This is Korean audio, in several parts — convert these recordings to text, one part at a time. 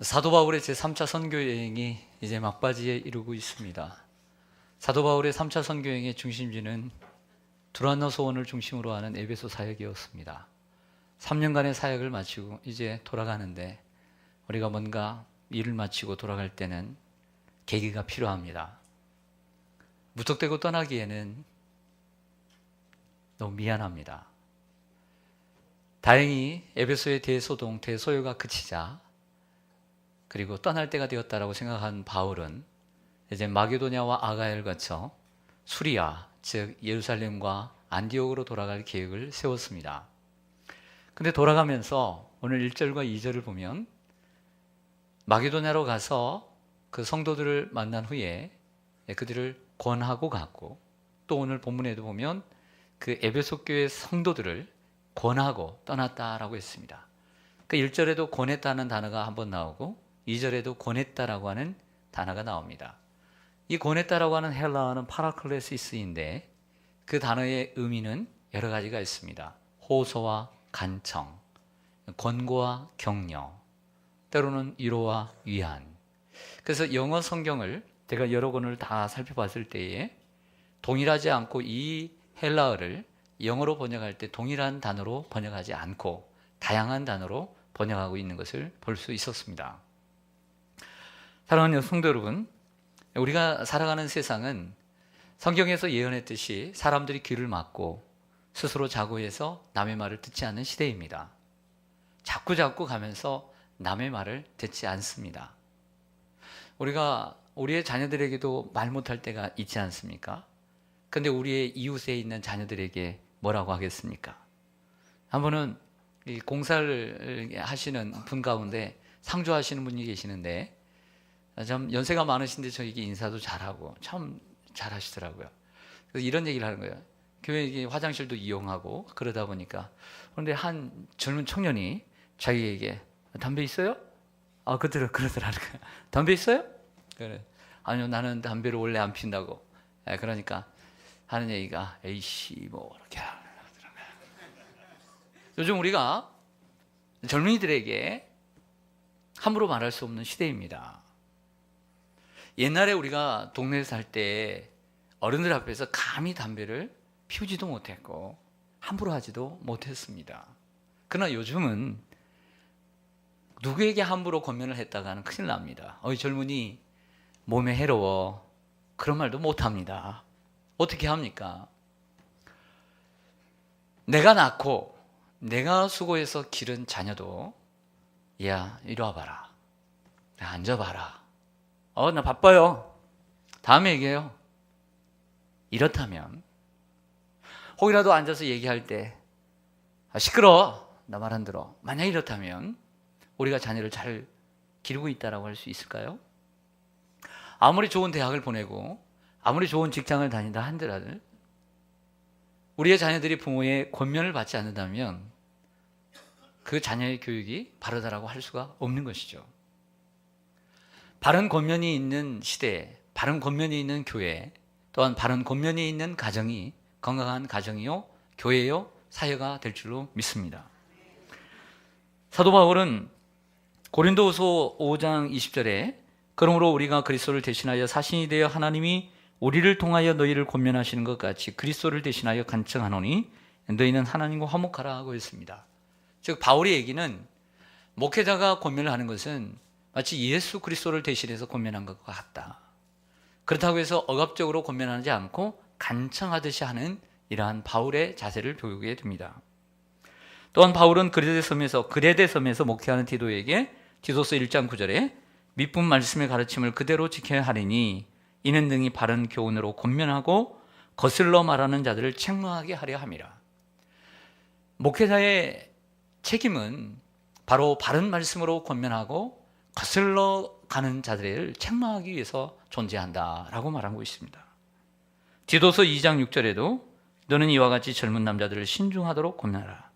사도 바울의 제3차 선교 여행이 이제 막바지에 이르고 있습니다. 사도 바울의 3차 선교 여행의 중심지는 두란노 소원을 중심으로 하는 에베소 사역이었습니다. 3년간의 사역을 마치고 이제 돌아가는데 우리가 뭔가 일을 마치고 돌아갈 때는 계기가 필요합니다. 무턱대고 떠나기에는 너무 미안합니다. 다행히 에베소의 대소동, 대소요가 그치자 그리고 떠날 때가 되었다라고 생각한 바울은 이제 마게도냐와 아가야를 거쳐 수리아, 즉 예루살렘과 안디옥으로 돌아갈 계획을 세웠습니다. 근데 돌아가면서 오늘 1절과 2절을 보면 마게도냐로 가서 그 성도들을 만난 후에 그들을 권하고 갔고, 또 오늘 본문에도 보면 그 에베소 교회 성도들을 권하고 떠났다라고 했습니다. 그 1절에도 권했다는 단어가 한번 나오고 2절에도 권했다라고 하는 단어가 나옵니다. 이 권했다라고 하는 헬라어는 파라클레시스인데 그 단어의 의미는 여러 가지가 있습니다. 호소와 간청, 권고와 격려, 때로는 위로와 위안. 그래서 영어 성경을 제가 여러 권을 다 살펴봤을 때에 동일하지 않고 이 헬라어를 영어로 번역할 때 동일한 단어로 번역하지 않고 다양한 단어로 번역하고 있는 것을 볼 수 있었습니다. 사랑하는 성도 여러분, 우리가 살아가는 세상은 성경에서 예언했듯이 사람들이 귀를 막고 스스로 자고해서 남의 말을 듣지 않는 시대입니다. 자꾸 가면서 남의 말을 듣지 않습니다. 우리가 우리의 자녀들에게도 말 못할 때가 있지 않습니까? 근데 우리의 이웃에 있는 자녀들에게 뭐라고 하겠습니까? 한 번은 이 공사를 하시는 분 가운데 상주하시는 분이 계시는데 참 연세가 많으신데 저에게 인사도 잘하고 참 잘하시더라고요. 그래서 이런 얘기를 하는 거예요. 교회 화장실도 이용하고 그러다 보니까, 그런데 한 젊은 청년이 자기에게 담배 있어요? 아, 그러더라고요. 담배 있어요? 그래. 아니요, 나는 담배를 원래 안 핀다고. 그러니까 하는 얘기가 에이씨 뭐 이렇게 하더라고요. 요즘 우리가 젊은이들에게 함부로 말할 수 없는 시대입니다. 옛날에 우리가 동네에 살 때 어른들 앞에서 감히 담배를 피우지도 못했고 함부로 하지도 못했습니다. 그러나 요즘은 누구에게 함부로 권면을 했다가는 큰일 납니다. 어이 젊은이 몸에 해로워, 그런 말도 못합니다. 어떻게 합니까? 내가 낳고 내가 수고해서 기른 자녀도 야 이리 와봐라, 앉아봐라, 나 바빠요, 다음에 얘기해요, 이렇다면, 혹이라도 앉아서 얘기할 때 시끄러워, 나 말 안 들어, 만약 이렇다면 우리가 자녀를 잘 기르고 있다라고 할 수 있을까요? 아무리 좋은 대학을 보내고 아무리 좋은 직장을 다닌다 한들 우리의 자녀들이 부모의 권면을 받지 않는다면 그 자녀의 교육이 바르다라고 할 수가 없는 것이죠. 바른 권면이 있는 시대, 바른 권면이 있는 교회, 또한 바른 권면이 있는 가정이 건강한 가정이요, 교회요, 사회가 될 줄로 믿습니다. 사도 바울은 고린도후서 5장 20절에 그러므로 우리가 그리스도를 대신하여 사신이 되어 하나님이 우리를 통하여 너희를 권면하시는 것 같이 그리스도를 대신하여 간청하노니 너희는 하나님과 화목하라 하고 있습니다. 즉 바울의 얘기는 목회자가 권면을 하는 것은 마치 예수 그리스도를 대신해서 권면한 것과 같다. 그렇다고 해서 억압적으로 권면하지 않고 간청하듯이 하는 이러한 바울의 자세를 보이게 됩니다. 또한 바울은 그레데 섬에서 목회하는 디도에게 디도서 1장 9절에 믿분 말씀의 가르침을 그대로 지켜야 하리니 이는 등이 바른 교훈으로 권면하고 거슬러 말하는 자들을 책망하게 하려 함이라. 목회자의 책임은 바로 바른 말씀으로 권면하고 거슬러 가는 자들을 책망하기 위해서 존재한다라고 말하고 있습니다. 디도서 2장 6절에도 너는 이와 같이 젊은 남자들을 신중하도록 권면하라.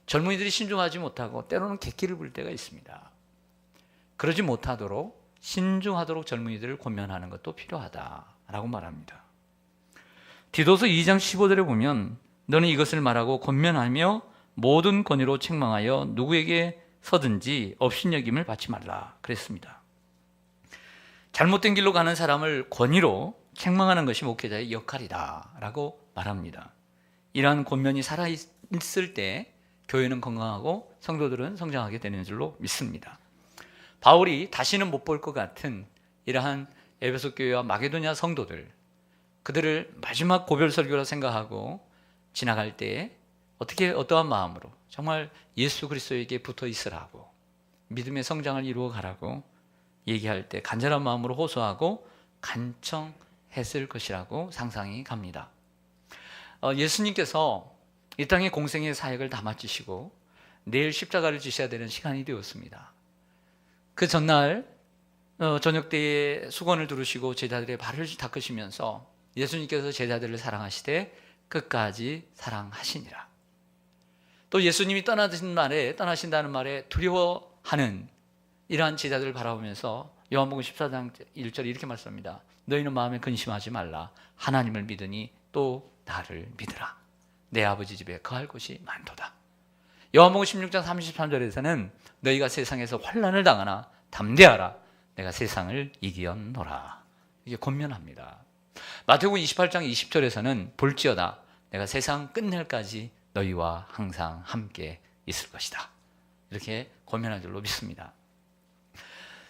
젊은이들이 신중하지 못하고 때로는 객기를 부릴 때가 있습니다. 그러지 못하도록 신중하도록 젊은이들을 권면하는 것도 필요하다라고 말합니다. 디도서 2장 15절에 보면 너는 이것을 말하고 권면하며 모든 권위로 책망하여 누구에게 서든지 업신여김을 받지 말라 그랬습니다. 잘못된 길로 가는 사람을 권위로 책망하는 것이 목회자의 역할이다 라고 말합니다. 이러한 권면이 살아있을 때 교회는 건강하고 성도들은 성장하게 되는 줄로 믿습니다. 바울이 다시는 못 볼 것 같은 이러한 에베소 교회와 마게도냐 성도들, 그들을 마지막 고별 설교라 생각하고 지나갈 때에 어떠한 마음으로 정말 예수 그리스도에게 붙어 있으라고, 믿음의 성장을 이루어 가라고 얘기할 때 간절한 마음으로 호소하고 간청했을 것이라고 상상이 갑니다. 예수님께서 이 땅의 공생의 사역을 다 마치시고 내일 십자가를 지셔야 되는 시간이 되었습니다. 그 전날 저녁 때에 수건을 두르시고 제자들의 발을 닦으시면서 예수님께서 제자들을 사랑하시되 끝까지 사랑하시니라. 또 예수님이 떠나신다는 말에 두려워하는 이러한 제자들을 바라보면서 요한복음 14장 1절에 이렇게 말씀합니다. 너희는 마음에 근심하지 말라. 하나님을 믿으니 또 나를 믿으라. 내 아버지 집에 거할 곳이 많도다. 요한복음 16장 33절에서는 너희가 세상에서 환난을 당하나 담대하라. 내가 세상을 이기었노라. 이게 권면합니다. 마태복음 28장 20절에서는 볼지어다. 내가 세상 끝날까지 너희와 항상 함께 있을 것이다. 이렇게 권면한 줄로 믿습니다.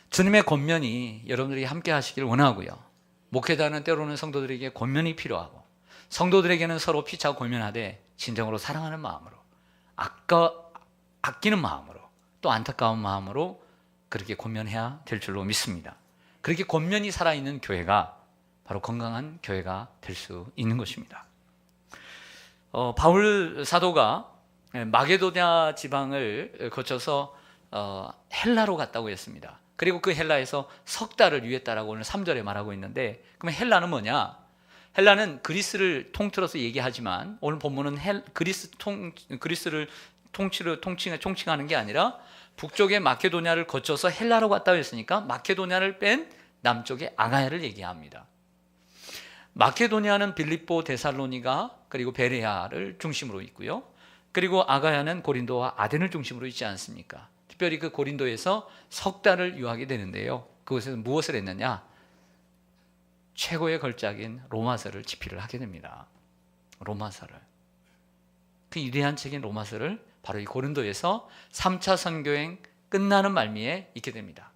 주님의 권면이 여러분들이 함께 하시길 원하고요. 목회자는 때로는 성도들에게 권면이 필요하고 성도들에게는 서로 피차 권면하되 진정으로 사랑하는 마음으로 아끼는 마음으로 또 안타까운 마음으로 그렇게 권면해야 될 줄로 믿습니다. 그렇게 권면이 살아있는 교회가 바로 건강한 교회가 될 수 있는 것입니다. 바울 사도가 마게도냐 지방을 거쳐서 헬라로 갔다고 했습니다. 그리고 그 헬라에서 석 달을 유했다라고 오늘 3절에 말하고 있는데, 그러면 헬라는 뭐냐? 헬라는 그리스를 통틀어서 얘기하지만 오늘 본문은 그리스를 통칭하는 게 아니라 북쪽의 마케도냐를 거쳐서 헬라로 갔다고 했으니까 마케도냐를 뺀 남쪽의 아가야를 얘기합니다. 마케도냐는 빌립보, 데살로니가 그리고 베레아를 중심으로 있고요. 그리고 아가야는 고린도와 아덴을 중심으로 있지 않습니까? 특별히 그 고린도에서 석 달을 유하게 되는데요. 그곳에서 무엇을 했느냐? 최고의 걸작인 로마서를 집필을 하게 됩니다. 로마서를. 그 위대한 책인 로마서를 바로 이 고린도에서 3차 선교행 끝나는 말미에 있게 됩니다.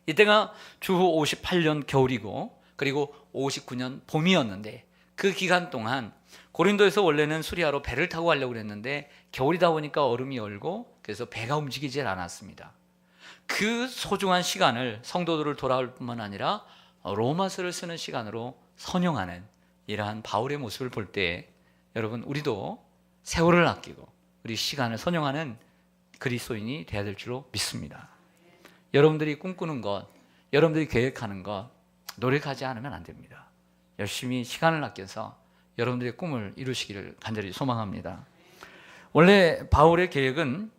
이때가 주후 58년 겨울이고 그리고 59년 봄이었는데, 그 기간 동안 고린도에서 원래는 수리아로 배를 타고 가려고 했는데 겨울이다 보니까 얼음이 얼고 그래서 배가 움직이질 않았습니다. 그 소중한 시간을 성도들을 돌아올 뿐만 아니라 로마서를 쓰는 시간으로 선용하는 이러한 바울의 모습을 볼 때 여러분, 우리도 세월을 아끼고 우리 시간을 선용하는 그리스도인이 되어야 될 줄로 믿습니다. 여러분들이 꿈꾸는 것, 여러분들이 계획하는 것 노력하지 않으면 안 됩니다. 열심히 시간을 아껴서 여러분들의 꿈을 이루시기를 간절히 소망합니다. 원래 바울의 계획은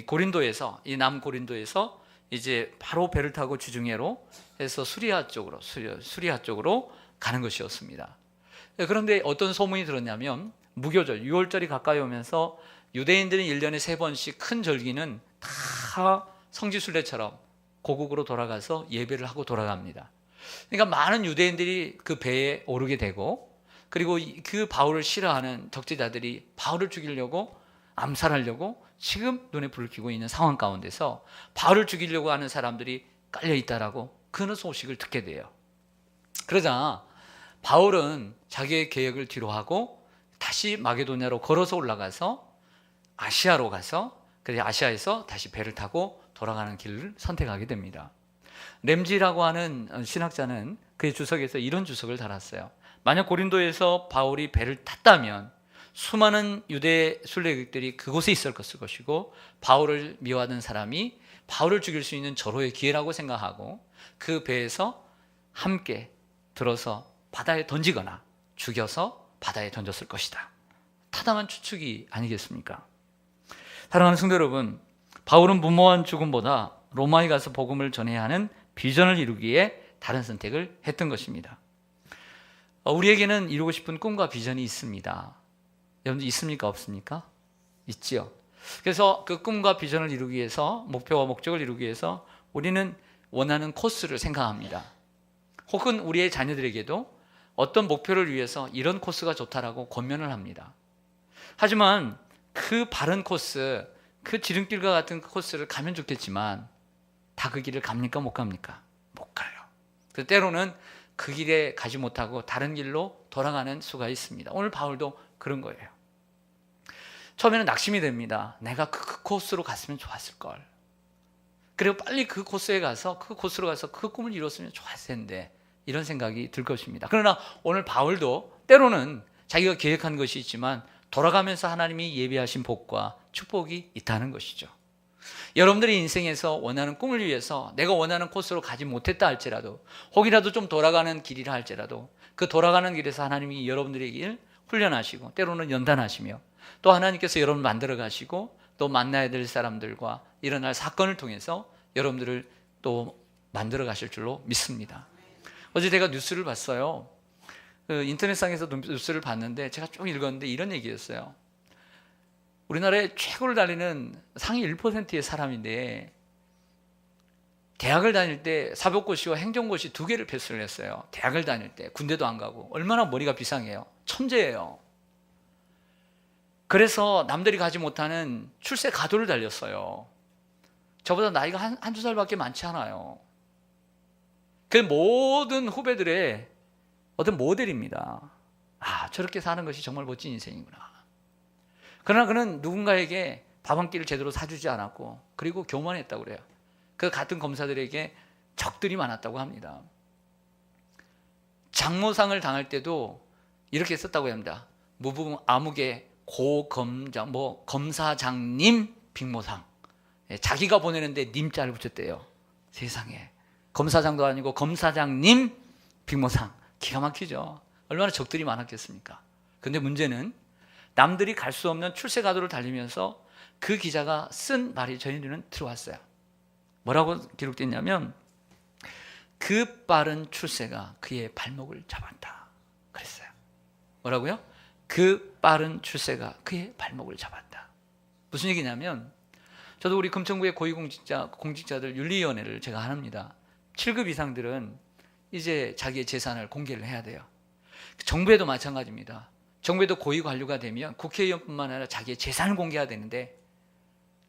고린도에서, 이 남고린도에서 이제 바로 배를 타고 주중해로 해서 수리아 쪽으로 가는 것이었습니다. 그런데 어떤 소문이 들었냐면 무교절, 6월절이 가까이 오면서 유대인들은 1년에 3번씩 큰 절기는 다 성지순례처럼 고국으로 돌아가서 예배를 하고 돌아갑니다. 그러니까 많은 유대인들이 그 배에 오르게 되고, 그리고 그 바울을 싫어하는 적재자들이 바울을 죽이려고, 암살하려고 지금 눈에 불을 켜고 있는 상황 가운데서 바울을 죽이려고 하는 사람들이 깔려 있다라고 그런 소식을 듣게 돼요. 그러자 바울은 자기의 계획을 뒤로하고 다시 마게도냐로 걸어서 올라가서 아시아로 가서, 그래서 아시아에서 다시 배를 타고 돌아가는 길을 선택하게 됩니다. 램지라고 하는 신학자는 그의 주석에서 이런 주석을 달았어요. 만약 고린도에서 바울이 배를 탔다면 수많은 유대 순례객들이 그곳에 있을 것이고, 바울을 미워하는 사람이 바울을 죽일 수 있는 절호의 기회라고 생각하고 그 배에서 함께 들어서 바다에 던지거나 죽여서 바다에 던졌을 것이다. 타당한 추측이 아니겠습니까? 사랑하는 성도 여러분, 바울은 무모한 죽음보다 로마에 가서 복음을 전해야 하는 비전을 이루기에 다른 선택을 했던 것입니다. 우리에게는 이루고 싶은 꿈과 비전이 있습니다. 여러분들 있습니까? 없습니까? 있지요. 그래서 그 꿈과 비전을 이루기 위해서, 목표와 목적을 이루기 위해서 우리는 원하는 코스를 생각합니다. 혹은 우리의 자녀들에게도 어떤 목표를 위해서 이런 코스가 좋다라고 권면을 합니다. 하지만 그 바른 코스, 그 지름길과 같은 코스를 가면 좋겠지만 다 그 길을 갑니까? 못 갑니까? 못 가요. 그래서 때로는 그 길에 가지 못하고 다른 길로 돌아가는 수가 있습니다. 오늘 바울도 그런 거예요. 처음에는 낙심이 됩니다. 내가 그 코스로 갔으면 좋았을 걸. 그리고 빨리 그 코스로 가서 그 꿈을 이뤘으면 좋았을 텐데, 이런 생각이 들 것입니다. 그러나 오늘 바울도 때로는 자기가 계획한 것이 있지만 돌아가면서 하나님이 예비하신 복과 축복이 있다는 것이죠. 여러분들의 인생에서 원하는 꿈을 위해서 내가 원하는 코스로 가지 못했다 할지라도, 혹이라도 좀 돌아가는 길이라 할지라도, 그 돌아가는 길에서 하나님이 여러분들의 길 훈련하시고 때로는 연단하시며, 또 하나님께서 여러분을 만들어 가시고 또 만나야 될 사람들과 일어날 사건을 통해서 여러분들을 또 만들어 가실 줄로 믿습니다. 어제 제가 뉴스를 봤어요. 인터넷상에서 뉴스를 봤는데 제가 쭉 읽었는데 이런 얘기였어요. 우리나라의 최고를 달리는 상위 1%의 사람인데 대학을 다닐 때 사법고시와 행정고시 2개를 패스를 했어요. 대학을 다닐 때 군대도 안 가고. 얼마나 머리가 비상해요. 천재예요. 그래서 남들이 가지 못하는 출세 가도를 달렸어요. 저보다 나이가 한두 살밖에 많지 않아요. 그 모든 후배들의 어떤 모델입니다. 아, 저렇게 사는 것이 정말 멋진 인생이구나. 그러나 그는 누군가에게 밥 한 끼를 제대로 사주지 않았고, 그리고 교만했다고 그래요. 그 같은 검사들에게 적들이 많았다고 합니다. 장모상을 당할 때도 이렇게 썼다고 합니다. 무부 아무개 고검장, 검사장님 빅모상. 자기가 보내는데 님자를 붙였대요. 세상에. 검사장도 아니고 검사장님 빅모상. 기가 막히죠. 얼마나 적들이 많았겠습니까? 근데 문제는 남들이 갈 수 없는 출세가도를 달리면서 그 기자가 쓴 말이 저희는 들어왔어요. 뭐라고 기록되어 있냐면, 그 빠른 출세가 그의 발목을 잡았다 그랬어요. 뭐라고요? 그 빠른 출세가 그의 발목을 잡았다. 무슨 얘기냐면, 저도 우리 금천구의 공직자들 윤리위원회를 제가 합니다. 7급 이상들은 이제 자기의 재산을 공개를 해야 돼요. 정부에도 마찬가지입니다. 정부에도 고위 관료가 되면 국회의원뿐만 아니라 자기의 재산을 공개해야 되는데,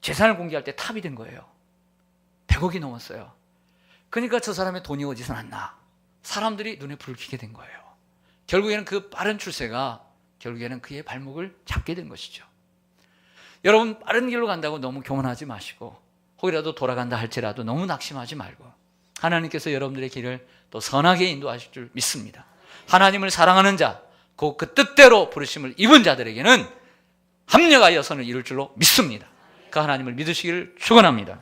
재산을 공개할 때 탑이 된 거예요. 100억이 넘었어요. 그러니까 저 사람의 돈이 어디서 났나? 사람들이 눈에 불을 켜게 된 거예요. 결국에는 그 빠른 출세가 결국에는 그의 발목을 잡게 된 것이죠. 여러분, 빠른 길로 간다고 너무 교만하지 마시고, 혹이라도 돌아간다 할지라도 너무 낙심하지 말고, 하나님께서 여러분들의 길을 또 선하게 인도하실 줄 믿습니다. 하나님을 사랑하는 자, 그 뜻대로 부르심을 입은 자들에게는 합력하여 선을 이룰 줄로 믿습니다. 그 하나님을 믿으시기를 축원합니다.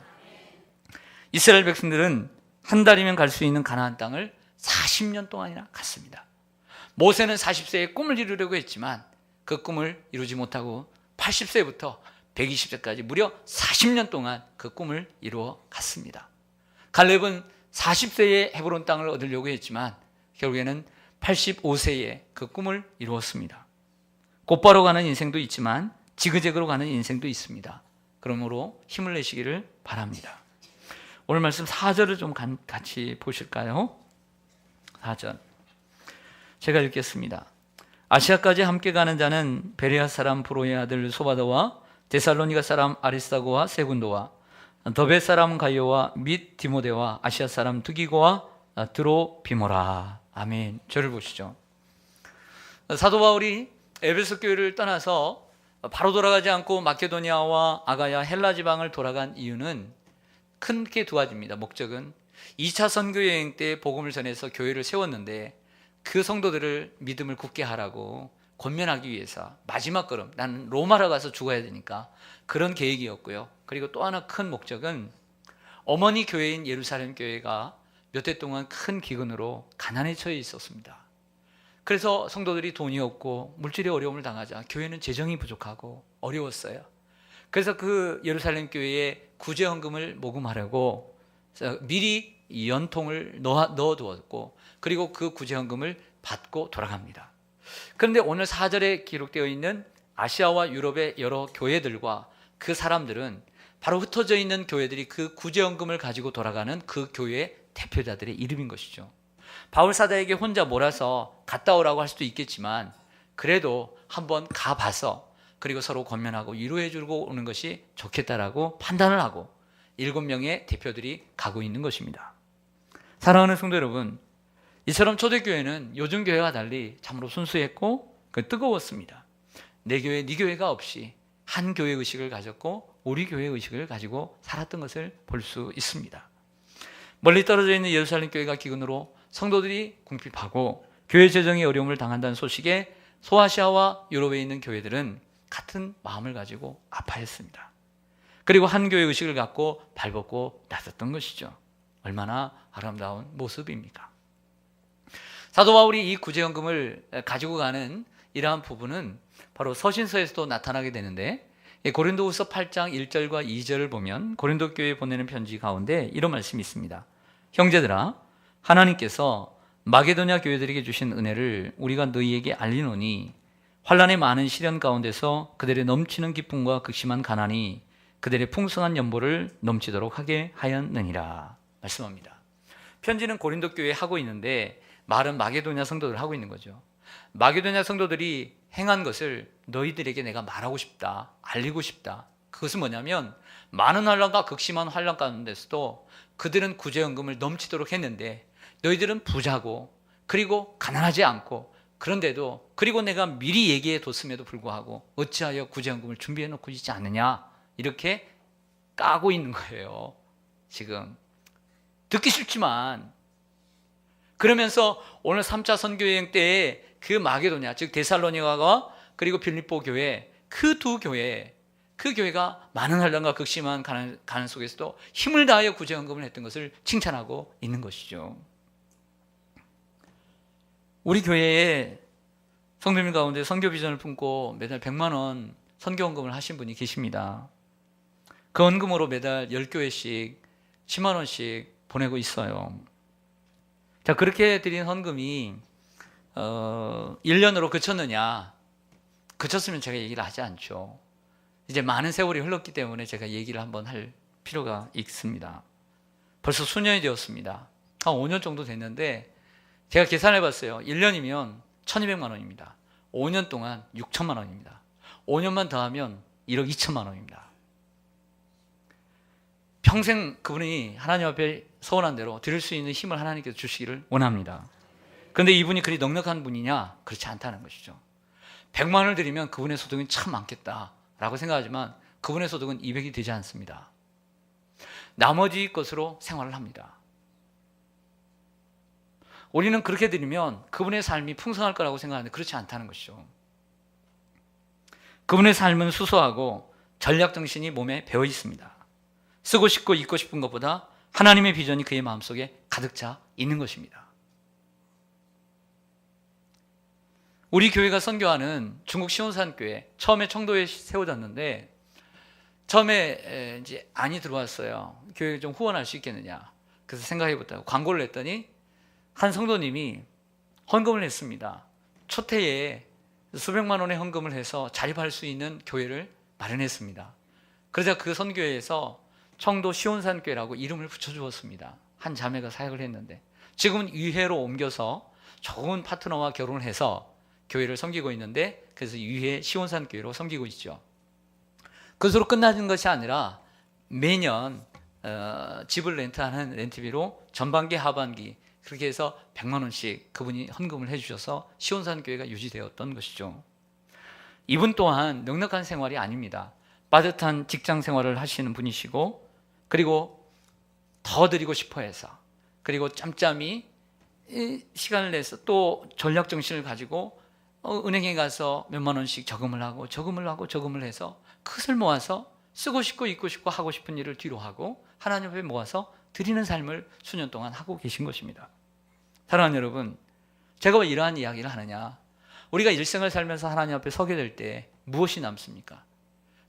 이스라엘 백성들은 한 달이면 갈 수 있는 가나안 땅을 40년 동안이나 갔습니다. 모세는 40세에 꿈을 이루려고 했지만 그 꿈을 이루지 못하고 80세부터 120세까지 무려 40년 동안 그 꿈을 이루어 갔습니다. 갈렙은 40세에 헤브론 땅을 얻으려고 했지만 결국에는 85세에 그 꿈을 이루었습니다. 곧바로 가는 인생도 있지만 지그재그로 가는 인생도 있습니다. 그러므로 힘을 내시기를 바랍니다. 오늘 말씀 4절을 좀 같이 보실까요? 4절 제가 읽겠습니다. 아시아까지 함께 가는 자는 베레아 사람 브로의 아들 소바더와 데살로니가 사람 아리스다고와 세군도와 더베 사람 가이오와 및 디모데와 아시아 사람 드기고와 드로비모라. 아멘. 저를 보시죠. 사도 바울이 에베소 교회를 떠나서 바로 돌아가지 않고 마케도니아와 아가야 헬라 지방을 돌아간 이유는 크게 두 가지입니다. 목적은 2차 선교 여행 때 복음을 전해서 교회를 세웠는데 그 성도들을 믿음을 굳게 하라고 권면하기 위해서 마지막 걸음, 나는 로마로 가서 죽어야 되니까 그런 계획이었고요. 그리고 또 하나 큰 목적은 어머니 교회인 예루살렘 교회가 몇 해 동안 큰 기근으로 가난에 처해 있었습니다. 그래서 성도들이 돈이 없고 물질의 어려움을 당하자 교회는 재정이 부족하고 어려웠어요. 그래서 그 예루살렘 교회에 구제헌금을 모금하려고 미리 연통을 넣어두었고, 그리고 그 구제헌금을 받고 돌아갑니다. 그런데 오늘 4절에 기록되어 있는 아시아와 유럽의 여러 교회들과 그 사람들은 바로 흩어져 있는 교회들이 그 구제연금을 가지고 돌아가는 그 교회의 대표자들의 이름인 것이죠. 바울 사도에게 혼자 몰아서 갔다 오라고 할 수도 있겠지만 그래도 한번 가봐서 그리고 서로 권면하고 위로해 주고 오는 것이 좋겠다라고 판단을 하고 7명의 대표들이 가고 있는 것입니다. 사랑하는 성도 여러분, 이처럼 초대교회는 요즘 교회와 달리 참으로 순수했고 뜨거웠습니다. 내 교회, 네 교회가 없이 한 교회 의식을 가졌고 우리 교회 의식을 가지고 살았던 것을 볼 수 있습니다. 멀리 떨어져 있는 예루살렘 교회가 기근으로 성도들이 궁핍하고 교회 재정의 어려움을 당한다는 소식에 소아시아와 유럽에 있는 교회들은 같은 마음을 가지고 아파했습니다. 그리고 한 교회 의식을 갖고 발벗고 나섰던 것이죠. 얼마나 아름다운 모습입니까? 사도 바울이 이 구제연금을 가지고 가는 이러한 부분은 바로 서신서에서도 나타나게 되는데 고린도후서 8장 1절과 2절을 보면 고린도 교회에 보내는 편지 가운데 이런 말씀이 있습니다. 형제들아, 하나님께서 마게도냐 교회들에게 주신 은혜를 우리가 너희에게 알리노니 환난의 많은 시련 가운데서 그들의 넘치는 기쁨과 극심한 가난이 그들의 풍성한 연보를 넘치도록 하게 하였느니라 말씀합니다. 편지는 고린도 교회에 하고 있는데 말은 마게도냐 성도들 하고 있는 거죠. 마게도냐 성도들이 행한 것을 너희들에게 내가 말하고 싶다, 알리고 싶다. 그것은 뭐냐면 많은 환난과 극심한 환난 가운데서도 그들은 구제연금을 넘치도록 했는데 너희들은 부자고 그리고 가난하지 않고 그런데도 그리고 내가 미리 얘기해 뒀음에도 불구하고 어찌하여 구제연금을 준비해 놓고 있지 않느냐 이렇게 까고 있는 거예요. 지금 듣기 싫지만 그러면서 오늘 3차 선교여행 때에 그 마게도냐 즉 데살로니가와 그리고 빌립보 교회 그 두 교회 그 교회가 많은 환난과 극심한 가난 속에서도 힘을 다하여 구제연금을 했던 것을 칭찬하고 있는 것이죠. 우리 교회에 성도님 가운데 선교 비전을 품고 매달 100만 원 선교헌금을 하신 분이 계십니다. 그 헌금으로 매달 10교회씩 10만 원씩 보내고 있어요. 자, 그렇게 드린 헌금이 1년으로 그쳤느냐? 그쳤으면 제가 얘기를 하지 않죠. 이제 많은 세월이 흘렀기 때문에 제가 얘기를 한번 할 필요가 있습니다. 벌써 수년이 되었습니다. 한 5년 정도 됐는데 제가 계산해 봤어요. 1년이면 1200만 원입니다. 5년 동안 6천만 원입니다. 5년만 더하면 1억 2천만 원입니다. 평생 그분이 하나님 앞에 서원한 대로 드릴 수 있는 힘을 하나님께서 주시기를 원합니다. 그런데 이분이 그리 넉넉한 분이냐? 그렇지 않다는 것이죠. 100만 원을 드리면 그분의 소득은 참 많겠다라고 생각하지만 그분의 소득은 200이 되지 않습니다. 나머지 것으로 생활을 합니다. 우리는 그렇게 드리면 그분의 삶이 풍성할 거라고 생각하는데 그렇지 않다는 것이죠. 그분의 삶은 수수하고 전략정신이 몸에 배어 있습니다. 쓰고 싶고 잊고 싶은 것보다 하나님의 비전이 그의 마음속에 가득 차 있는 것입니다. 우리 교회가 선교하는 중국 시온산 교회 처음에 청도에 세워졌는데 처음에 이제 안이 들어왔어요. 교회에 좀 후원할 수 있겠느냐. 그래서 생각해봤다고 광고를 냈더니 한 성도님이 헌금을 했습니다. 초태에 수백만 원의 헌금을 해서 자립할 수 있는 교회를 마련했습니다. 그러자 그 선교회에서 청도 시온산교회라고 이름을 붙여주었습니다. 한 자매가 사역을 했는데 지금은 유해로 옮겨서 좋은 파트너와 결혼을 해서 교회를 섬기고 있는데 그래서 유해 시온산교회로 섬기고 있죠. 그것으로 끝나는 것이 아니라 매년 집을 렌트하는 렌트비로 전반기 하반기 그렇게 해서 100만 원씩 그분이 헌금을 해주셔서 시온산교회가 유지되었던 것이죠. 이분 또한 넉넉한 생활이 아닙니다. 빠듯한 직장 생활을 하시는 분이시고 그리고 더 드리고 싶어 해서 그리고 짬짬이 시간을 내서 또 전략정신을 가지고 은행에 가서 몇만 원씩 저금을 하고 해서 그것을 모아서 쓰고 싶고 잊고 싶고 하고 싶은 일을 뒤로 하고 하나님 앞에 모아서 드리는 삶을 수년 동안 하고 계신 것입니다. 사랑하는 여러분, 제가 왜 이러한 이야기를 하느냐? 우리가 일생을 살면서 하나님 앞에 서게 될 때 무엇이 남습니까?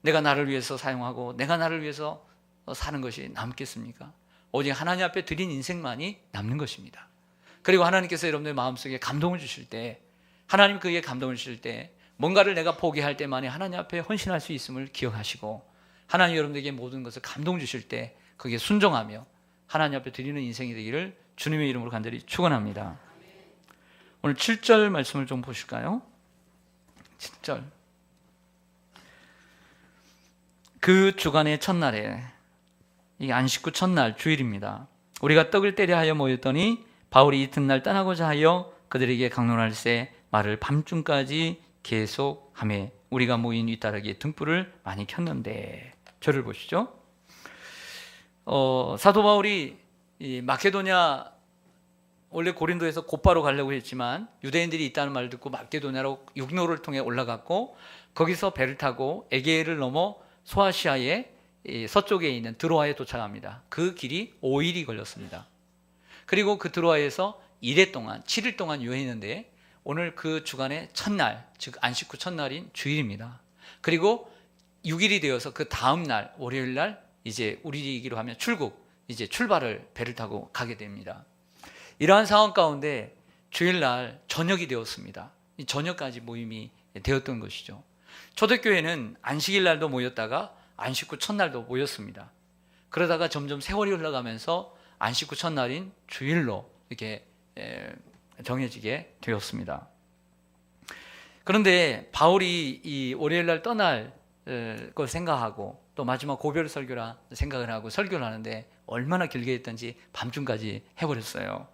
내가 나를 위해서 사용하고 내가 나를 위해서 사는 것이 남겠습니까? 오직 하나님 앞에 드린 인생만이 남는 것입니다. 그리고 하나님께서 여러분의 마음속에 감동을 주실 때 하나님 그에게 감동을 주실 때 뭔가를 내가 포기할 때만이 하나님 앞에 헌신할 수 있음을 기억하시고 하나님 여러분들에게 모든 것을 감동 주실 때 거기에 순종하며 하나님 앞에 드리는 인생이 되기를 주님의 이름으로 간절히 축원합니다. 오늘 7절 말씀을 좀 보실까요? 7절. 그 주간의 첫날에, 이게 안식구 첫날 주일입니다. 우리가 떡을 떼려 하여 모였더니 바울이 이튿날 떠나고자 하여 그들에게 강론할새 말을 밤중까지 계속하며 우리가 모인 윗다락에 등불을 많이 켰는데. 저를 보시죠. 사도 바울이 이 마케도냐, 원래 고린도에서 곧바로 가려고 했지만 유대인들이 있다는 말을 듣고 마케도냐로 육로를 통해 올라갔고 거기서 배를 타고 에게를 넘어 소아시아의 서쪽에 있는 드로아에 도착합니다. 그 길이 5일이 걸렸습니다. 그리고 그 드로아에서 7일 동안 유해했는데 오늘 그 주간의 첫날, 즉 안식구 첫날인 주일입니다. 그리고 6일이 되어서 그 다음 날 월요일 날 이제 우리 얘기로 하면 출국, 이제 출발을 배를 타고 가게 됩니다. 이러한 상황 가운데 주일날 저녁이 되었습니다. 이 저녁까지 모임이 되었던 것이죠. 초대교회는 안식일 날도 모였다가 안식구 첫날도 모였습니다. 그러다가 점점 세월이 흘러가면서 안식구 첫날인 주일로 이렇게 정해지게 되었습니다. 그런데 바울이 이 월요일 날 떠날 걸 생각하고 또 마지막 고별 설교라 생각을 하고 설교를 하는데 얼마나 길게 했던지 밤중까지 해버렸어요.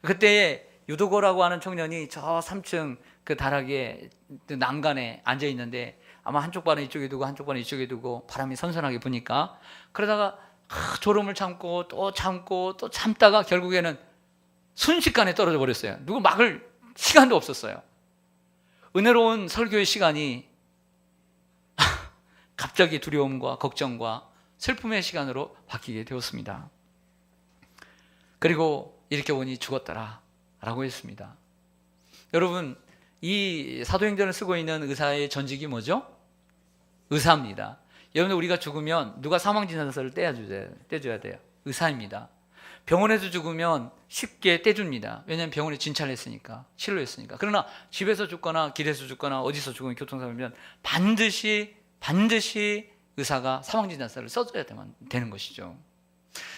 그때 유도고라고 하는 청년이 저 3층 그 다락에 난간에 앉아 있는데 아마 한쪽 발은 이쪽에 두고 한쪽 발은 이쪽에 두고 바람이 선선하게 부니까 그러다가 졸음을 참고 또 참고 또 참다가 결국에는 순식간에 떨어져 버렸어요. 누구 막을 시간도 없었어요. 은혜로운 설교의 시간이 갑자기 두려움과 걱정과 슬픔의 시간으로 바뀌게 되었습니다. 그리고 이렇게 보니 죽었더라 라고 했습니다. 여러분, 이 사도행전을 쓰고 있는 의사의 전직이 뭐죠? 의사입니다. 여러분, 우리가 죽으면 누가 사망진단서를 떼줘야 돼요? 의사입니다. 병원에서 죽으면 쉽게 떼줍니다. 왜냐하면 병원에 진찰을 했으니까, 치료를 했으니까. 그러나 집에서 죽거나 길에서 죽거나 어디서 죽으면 교통사고면 반드시 의사가 사망진단서를 써줘야 되는 것이죠.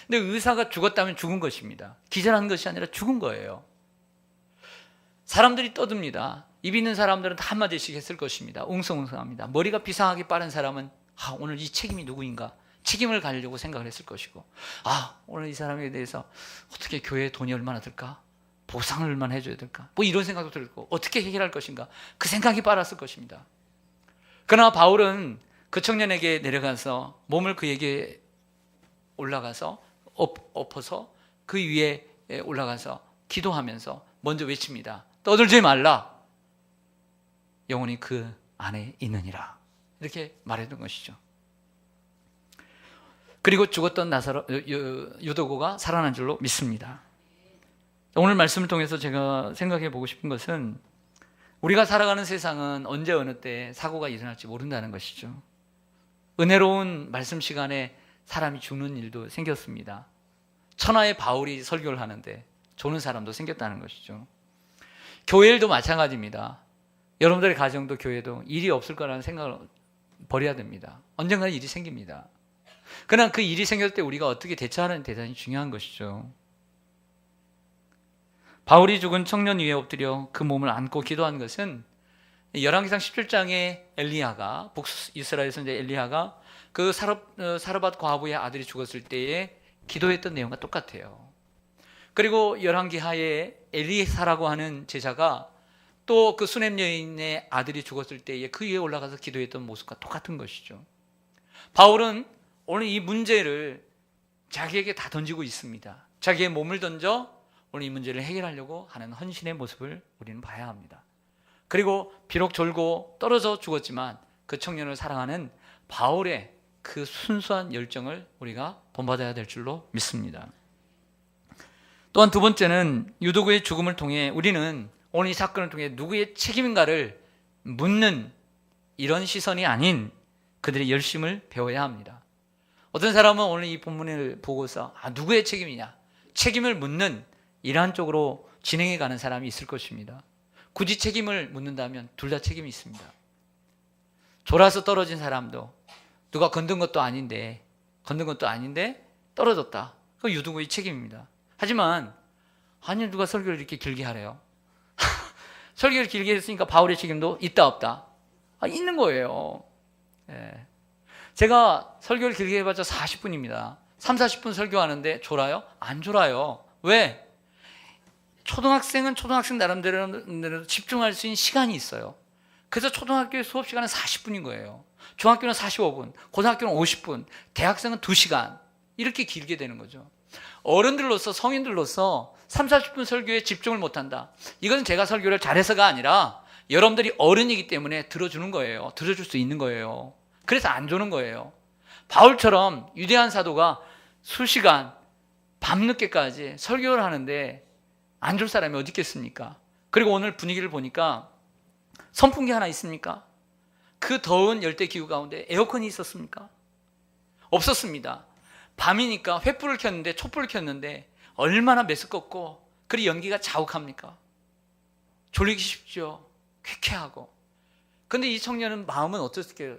근데 의사가 죽었다면 죽은 것입니다. 기절한 것이 아니라 죽은 거예요. 사람들이 떠듭니다. 입 있는 사람들은 다 한마디씩 했을 것입니다. 웅성웅성합니다. 머리가 비상하게 빠른 사람은 오늘 이 책임이 누구인가? 책임을 가지려고 생각을 했을 것이고, 오늘 이 사람에 대해서 어떻게 교회에 돈이 얼마나 들까? 보상을 얼마나 해줘야 될까? 뭐 이런 생각도 들고, 어떻게 해결할 것인가? 그 생각이 빨았을 것입니다. 그러나 바울은 그 청년에게 내려가서 몸을 그에게 올라가서 엎어서 그 위에 올라가서 기도하면서 먼저 외칩니다. 떠들지 말라. 영혼이 그 안에 있느니라. 이렇게 말했던 것이죠. 그리고 죽었던 유도고가 살아난 줄로 믿습니다. 오늘 말씀을 통해서 제가 생각해 보고 싶은 것은 우리가 살아가는 세상은 언제 어느 때 사고가 일어날지 모른다는 것이죠. 은혜로운 말씀 시간에 사람이 죽는 일도 생겼습니다. 천하의 바울이 설교를 하는데 조는 사람도 생겼다는 것이죠. 교회 일도 마찬가지입니다. 여러분들의 가정도 교회도 일이 없을 거라는 생각을 버려야 됩니다. 언젠가 일이 생깁니다. 그러나 그 일이 생겼을 때 우리가 어떻게 대처하는 게 대단히 중요한 것이죠. 바울이 죽은 청년 위에 엎드려 그 몸을 안고 기도한 것은 열왕기상 17장에 엘리야가 북이스라엘 선지 엘리야가 그 사르밧 과부의 아들이 죽었을 때에 기도했던 내용과 똑같아요. 그리고 열왕기하에 엘리사라고 하는 제자가 또 그 수넴 여인의 아들이 죽었을 때에 그 위에 올라가서 기도했던 모습과 똑같은 것이죠. 바울은 오늘 이 문제를 자기에게 다 던지고 있습니다. 자기의 몸을 던져 오늘 이 문제를 해결하려고 하는 헌신의 모습을 우리는 봐야 합니다. 그리고 비록 졸고 떨어져 죽었지만 그 청년을 사랑하는 바울의 그 순수한 열정을 우리가 본받아야 될 줄로 믿습니다. 또한 두 번째는 유도구의 죽음을 통해 우리는 오늘 이 사건을 통해 누구의 책임인가를 묻는 이런 시선이 아닌 그들의 열심을 배워야 합니다. 어떤 사람은 오늘 이 본문을 보고서 누구의 책임이냐? 책임을 묻는 이러한 쪽으로 진행해 가는 사람이 있을 것입니다. 굳이 책임을 묻는다면 둘 다 책임이 있습니다. 졸아서 떨어진 사람도 누가 건든 것도 아닌데 떨어졌다. 그건 유두부의 책임입니다. 하지만 아니 누가 설교를 이렇게 길게 하래요? 설교를 길게 했으니까 바울의 책임도 있다 없다? 있는 거예요. 예. 제가 설교를 길게 해봤자 40분입니다. 3, 40분 설교하는데 졸아요? 안 졸아요. 왜? 초등학생은 초등학생 나름대로 집중할 수 있는 시간이 있어요. 그래서 초등학교의 수업 시간은 40분인 거예요. 중학교는 45분, 고등학교는 50분, 대학생은 2시간. 이렇게 길게 되는 거죠. 어른들로서, 성인들로서 3, 40분 설교에 집중을 못한다. 이건 제가 설교를 잘해서가 아니라 여러분들이 어른이기 때문에 들어주는 거예요. 들어줄 수 있는 거예요. 그래서 안 주는 거예요. 바울처럼 위대한 사도가 수시간 밤늦게까지 설교를 하는데 안 줄 사람이 어디 있겠습니까? 그리고 오늘 분위기를 보니까 선풍기 하나 있습니까? 그 더운 열대기후 가운데 에어컨이 있었습니까? 없었습니다. 밤이니까 횃불을 켰는데, 촛불을 켰는데 얼마나 메스껍고 그리 연기가 자욱합니까? 졸리기 쉽죠. 쾌쾌하고. 근데 이 청년은 마음은 어떻게요?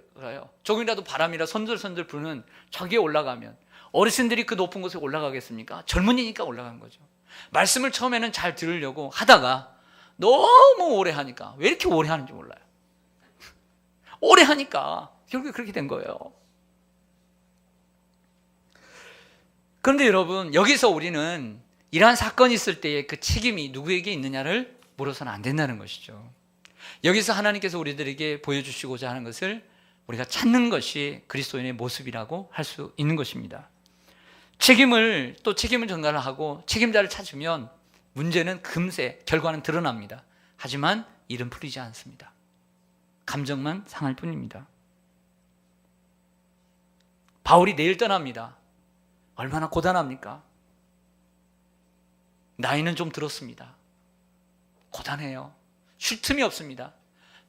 조금이라도 바람이라 선들선들 부는 저기에 올라가면 어르신들이 그 높은 곳에 올라가겠습니까? 젊은이니까 올라간 거죠. 말씀을 처음에는 잘 들으려고 하다가 너무 오래 하니까, 왜 이렇게 오래 하는지 몰라요. 오래 하니까 결국에 그렇게 된 거예요. 그런데 여러분, 여기서 우리는 이러한 사건이 있을 때의 그 책임이 누구에게 있느냐를 물어서는 안 된다는 것이죠. 여기서 하나님께서 우리들에게 보여주시고자 하는 것을 우리가 찾는 것이 그리스도인의 모습이라고 할 수 있는 것입니다. 책임을 전가를 하고 책임자를 찾으면 문제는 금세 결과는 드러납니다. 하지만 일은 풀리지 않습니다. 감정만 상할 뿐입니다. 바울이 내일 떠납니다. 얼마나 고단합니까? 나이는 좀 들었습니다. 고단해요. 쉴 틈이 없습니다.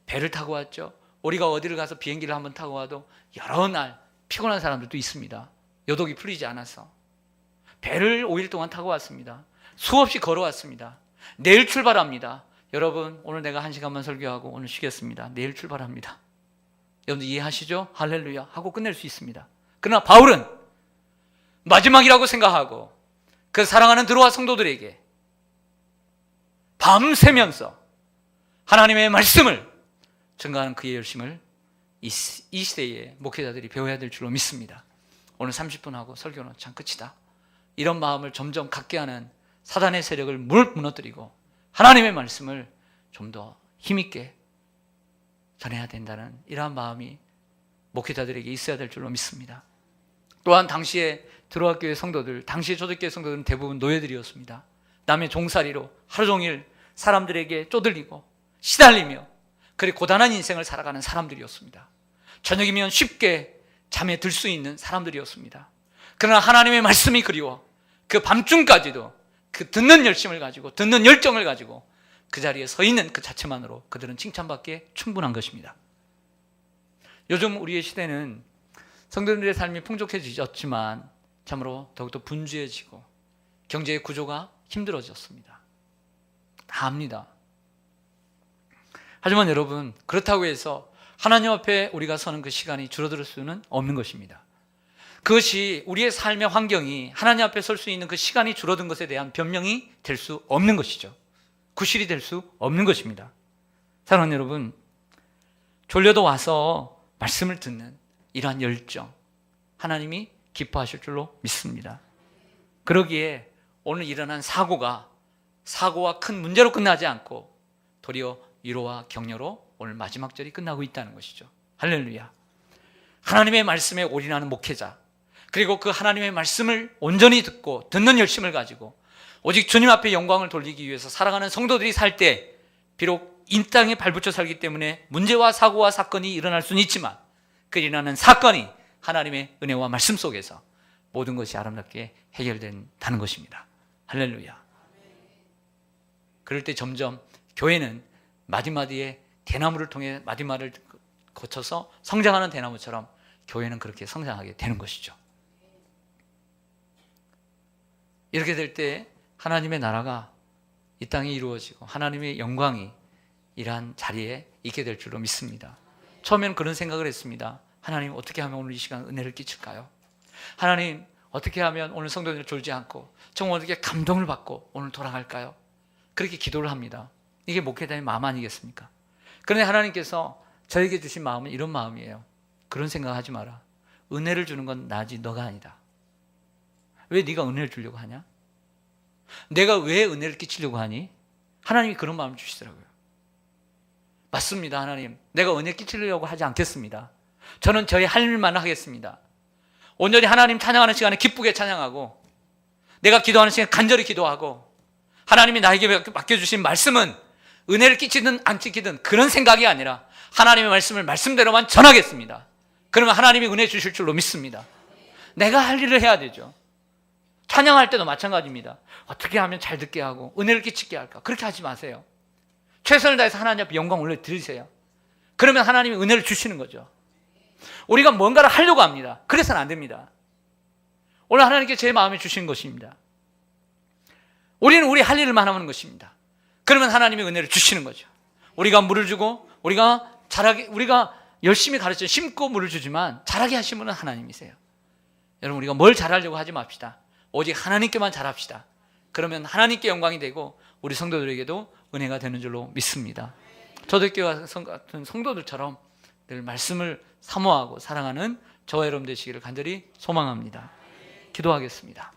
배를 타고 왔죠. 우리가 어디를 가서 비행기를 한번 타고 와도 여러 날 피곤한 사람들도 있습니다. 여독이 풀리지 않아서. 배를 5일 동안 타고 왔습니다. 수없이 걸어왔습니다. 내일 출발합니다. 여러분, 오늘 내가 1시간만 설교하고 오늘 쉬겠습니다. 내일 출발합니다. 여러분들 이해하시죠? 할렐루야 하고 끝낼 수 있습니다. 그러나 바울은 마지막이라고 생각하고 그 사랑하는 드로아 성도들에게 밤새면서 하나님의 말씀을 증거하는 그의 열심을 이 시대의 목회자들이 배워야 될 줄로 믿습니다. 오늘 30분 하고 설교는 참 끝이다. 이런 마음을 점점 갖게 하는 사단의 세력을 무너뜨리고 하나님의 말씀을 좀 더 힘있게 전해야 된다는 이러한 마음이 목회자들에게 있어야 될 줄로 믿습니다. 또한 당시에 드로아 교회 성도들, 당시의 초대교회 성도들은 대부분 노예들이었습니다. 남의 종살이로 하루 종일 사람들에게 쪼들리고 시달리며 그리 고단한 인생을 살아가는 사람들이었습니다. 저녁이면 쉽게 잠에 들 수 있는 사람들이었습니다. 그러나 하나님의 말씀이 그리워 그 밤중까지도 그 듣는 열심을 가지고 듣는 열정을 가지고 그 자리에 서 있는 그 자체만으로 그들은 칭찬받기에 충분한 것입니다. 요즘 우리의 시대는 성도들의 삶이 풍족해지졌지만 참으로 더욱더 분주해지고 경제의 구조가 힘들어졌습니다. 다 압니다. 하지만 여러분, 그렇다고 해서 하나님 앞에 우리가 서는 그 시간이 줄어들 수는 없는 것입니다. 그것이 우리의 삶의 환경이 하나님 앞에 설 수 있는 그 시간이 줄어든 것에 대한 변명이 될 수 없는 것이죠. 구실이 될 수 없는 것입니다. 사랑하는 여러분, 졸려도 와서 말씀을 듣는 이러한 열정, 하나님이 기뻐하실 줄로 믿습니다. 그러기에 오늘 일어난 사고와 큰 문제로 끝나지 않고 도리어 위로와 격려로 오늘 마지막 절이 끝나고 있다는 것이죠. 할렐루야. 하나님의 말씀에 올인하는 목회자, 그리고 그 하나님의 말씀을 온전히 듣고 듣는 열심을 가지고 오직 주님 앞에 영광을 돌리기 위해서 살아가는 성도들이 살 때 비록 이 땅에 발붙여 살기 때문에 문제와 사고와 사건이 일어날 수는 있지만 그 일어나는 사건이 하나님의 은혜와 말씀 속에서 모든 것이 아름답게 해결된다는 것입니다. 할렐루야. 그럴 때 점점 교회는 마디마디의 대나무를 통해 마디마디를 거쳐서 성장하는 대나무처럼 교회는 그렇게 성장하게 되는 것이죠. 이렇게 될 때 하나님의 나라가 이 땅에 이루어지고 하나님의 영광이 이러한 자리에 있게 될 줄로 믿습니다. 처음에는 그런 생각을 했습니다. 하나님 어떻게 하면 오늘 이 시간 은혜를 끼칠까요? 하나님 어떻게 하면 오늘 성도들 졸지 않고 정말 어떻게 감동을 받고 오늘 돌아갈까요? 그렇게 기도를 합니다. 이게 목회자의 마음 아니겠습니까? 그런데 하나님께서 저에게 주신 마음은 이런 마음이에요. 그런 생각하지 마라. 은혜를 주는 건 나지 너가 아니다. 왜 네가 은혜를 주려고 하냐? 내가 왜 은혜를 끼치려고 하니? 하나님이 그런 마음을 주시더라고요. 맞습니다. 하나님, 내가 은혜 끼치려고 하지 않겠습니다. 저는 저희 할 일만 하겠습니다. 온전히 하나님 찬양하는 시간에 기쁘게 찬양하고, 내가 기도하는 시간에 간절히 기도하고, 하나님이 나에게 맡겨주신 말씀은 은혜를 끼치든 안 끼치든 그런 생각이 아니라 하나님의 말씀을 말씀대로만 전하겠습니다. 그러면 하나님이 은혜 주실 줄로 믿습니다. 내가 할 일을 해야 되죠. 찬양할 때도 마찬가지입니다. 어떻게 하면 잘 듣게 하고 은혜를 끼치게 할까? 그렇게 하지 마세요. 최선을 다해서 하나님 앞에 영광 올려드리세요. 그러면 하나님이 은혜를 주시는 거죠. 우리가 뭔가를 하려고 합니다. 그래서는 안 됩니다. 오늘 하나님께 제 마음에 주신 것입니다. 우리는 우리 할 일만 하는 것입니다. 그러면 하나님이 은혜를 주시는 거죠. 우리가 물을 주고 우리가 열심히 가르쳐 심고 물을 주지만 자라게 하신 분은 하나님이세요. 여러분, 우리가 뭘 잘하려고 하지 맙시다. 오직 하나님께만 잘합시다. 그러면 하나님께 영광이 되고 우리 성도들에게도 은혜가 되는 줄로 믿습니다. 초대교회 같은 성도들처럼 늘 말씀을 사모하고 사랑하는 저와 여러분 되시기를 간절히 소망합니다. 기도하겠습니다.